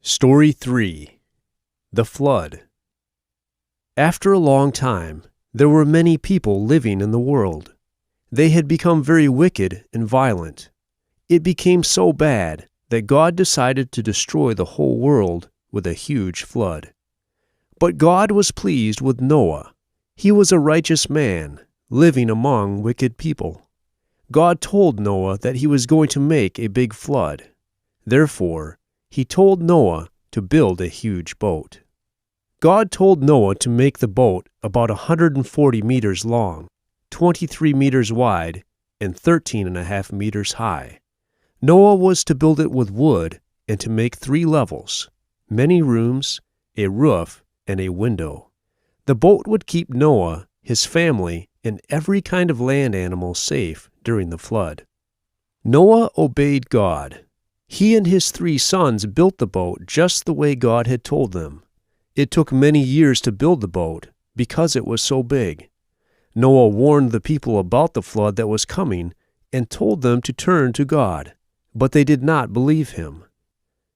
Story 3. The Flood. After a long time, there were many people living in the world. They had become very wicked and violent. It became so bad that God decided to destroy the whole world with a huge flood. But God was pleased with Noah. He was a righteous man, living among wicked people. God told Noah that he was going to make a big flood. Therefore, he told Noah to build a huge boat. God told Noah to make the boat about 140 meters long, 23 meters wide, and 13.5 meters high. Noah was to build it with wood and to make 3 levels, many rooms, a roof, and a window. The boat would keep Noah, his family, and every kind of land animal safe during the flood. Noah obeyed God. He and his 3 sons built the boat just the way God had told them. It took many years to build the boat because it was so big. Noah warned the people about the flood that was coming and told them to turn to God, but they did not believe him.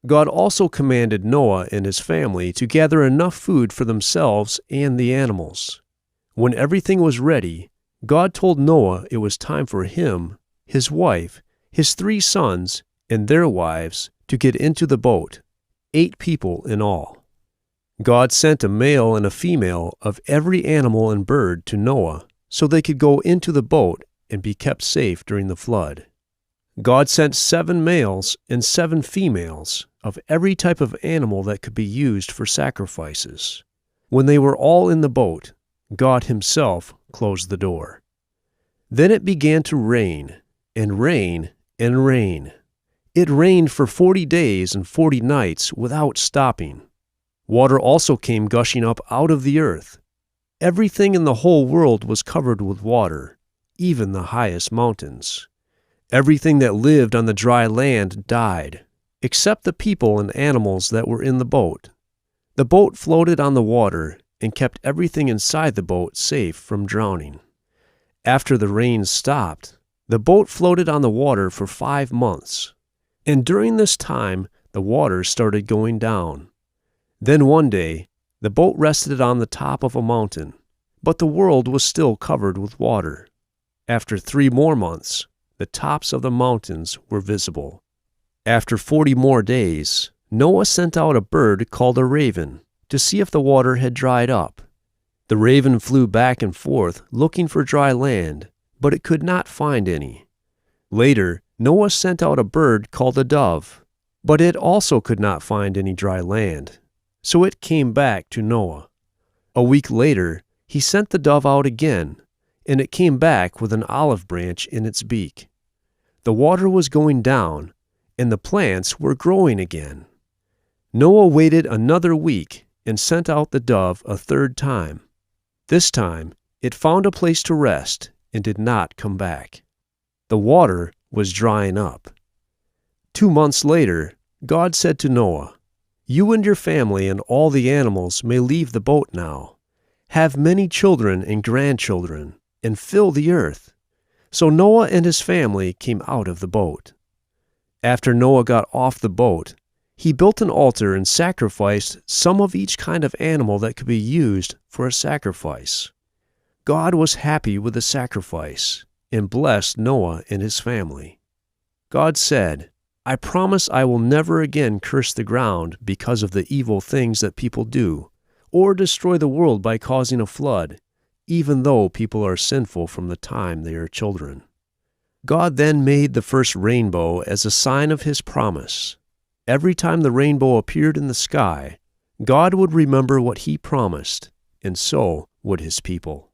God also commanded Noah and his family to gather enough food for themselves and the animals. When everything was ready, God told Noah it was time for him, his wife, his 3 sons, and their wives to get into the boat, 8 people in all. God sent a male and a female of every animal and bird to Noah so they could go into the boat and be kept safe during the flood. God sent 7 males and 7 females of every type of animal that could be used for sacrifices. When they were all in the boat, God himself closed the door. Then it began to rain, and rain, and rain. It rained for 40 days and 40 nights without stopping. Water also came gushing up out of the earth. Everything in the whole world was covered with water, even the highest mountains. Everything that lived on the dry land died, except the people and animals that were in the boat. The boat floated on the water and kept everything inside the boat safe from drowning. After the rain stopped, the boat floated on the water for 5 months. And during this time, the water started going down. Then one day, the boat rested on the top of a mountain, but the world was still covered with water. After 3 more months, the tops of the mountains were visible. After 40 more days, Noah sent out a bird called a raven to see if the water had dried up. The raven flew back and forth looking for dry land, but it could not find any. Later, Noah sent out a bird called a dove, but it also could not find any dry land, so it came back to Noah. A week later, he sent the dove out again, and it came back with an olive branch in its beak. The water was going down, and the plants were growing again. Noah waited another week and sent out the dove a 3rd time. This time, it found a place to rest and did not come back. The water was drying up. 2 months later, God said to Noah, "You and your family and all the animals may leave the boat now. Have many children and grandchildren, and fill the earth." So Noah and his family came out of the boat. After Noah got off the boat, he built an altar and sacrificed some of each kind of animal that could be used for a sacrifice. God was happy with the sacrifice and blessed Noah and his family. God said, "I promise I will never again curse the ground because of the evil things that people do, or destroy the world by causing a flood, even though people are sinful from the time they are children." God then made the first rainbow as a sign of his promise. Every time the rainbow appeared in the sky, God would remember what he promised, and so would his people.